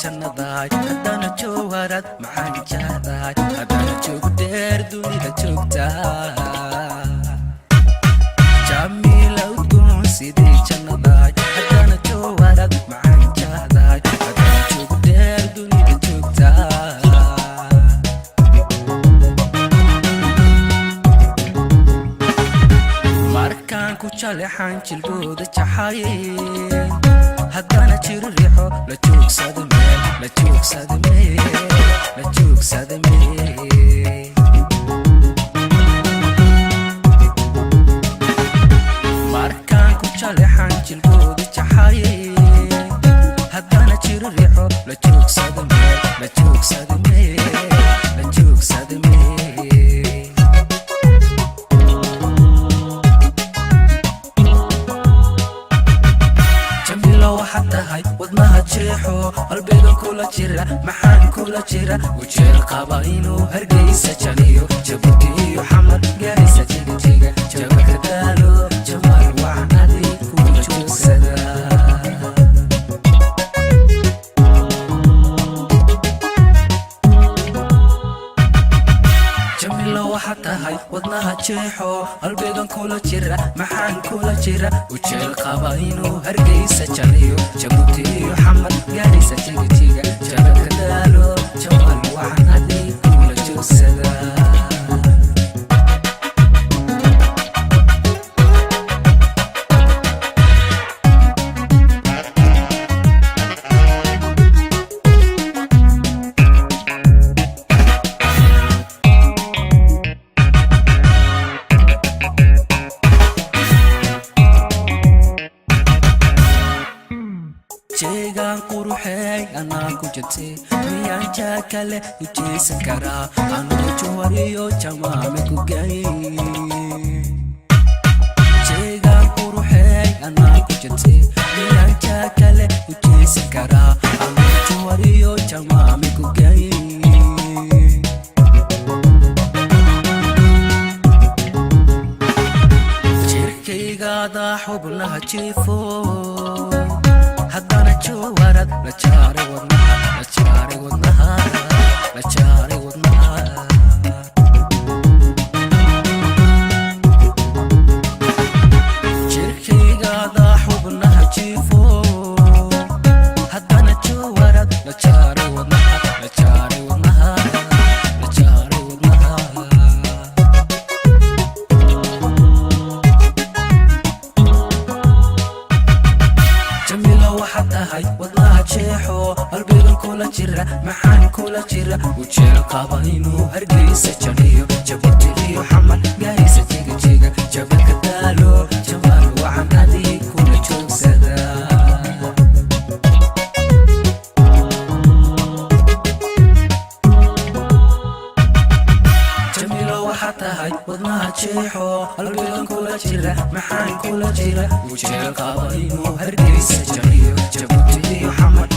jannadaay haddana jawharad maxaan jeclahay haddana joog dheer dunida joogtaa jamiila udgoon sidii jannadaay haddana jawharad maxaan jeclahay haddana joog dheer dunida joogtaa markaan ku jaleexaan jilbooda jaxaye haddana jiro riixo la joogsada meel la joogsada meel la joogsada meel markaan ku jaleexaan jilbooda jaxaye haddana jiro riixo la joogsada meel la joogsada meel la joogsada meel waxatahay wadnaha jeexo qalbiga kula jira maxaan kula jira wajeel qaba inuu hargeysa jaliyo jabuuti iyo xamar gaarisa jiga jabaka daalo jamaal wacnadi kula joogsada jamilo waxatahay wadnaha jeexo qalbiga kula jira maxaan kula jira wajeel qaba inuu hargeysa jaliyo jabuuti iyo xamar gaarisa jiga jabaka daalo jamaal wacnadi kula joogsada jeegaan quruxey anaa ku jirtay miyaan jaakale u jeesan karaa anuu jawhariyo jamaame ku gay jeegaan quruxey anaa ku jirtay miyaan jaakale u jeesan karaa anuu jawhariyo jamaame ku gay jirkaygaada xubnaha jiifo haddana jawharad la jaaray wadnaha la jaaray wadnaha la jaaray wadnaha jirkaygaada xubnaha jiifo haddana jawharad la jaaray wadnaha la jaaray wadnaha la jaaray wadnaha waxatahay wadnaha jeexo qalbigan kula jira maxaan kula jira wajeel qaba inuu hargeysa jaliyo jabuuti iyo xamar gaarisa jiga jabaka daalo jamaal wacnadi kula joogsada jamilo waxatahay wadnaha jeexo qalbigan kula jira maxaan kula jira wajeel qaba inuu hargeysa jaliyo jabuuti iyo xamar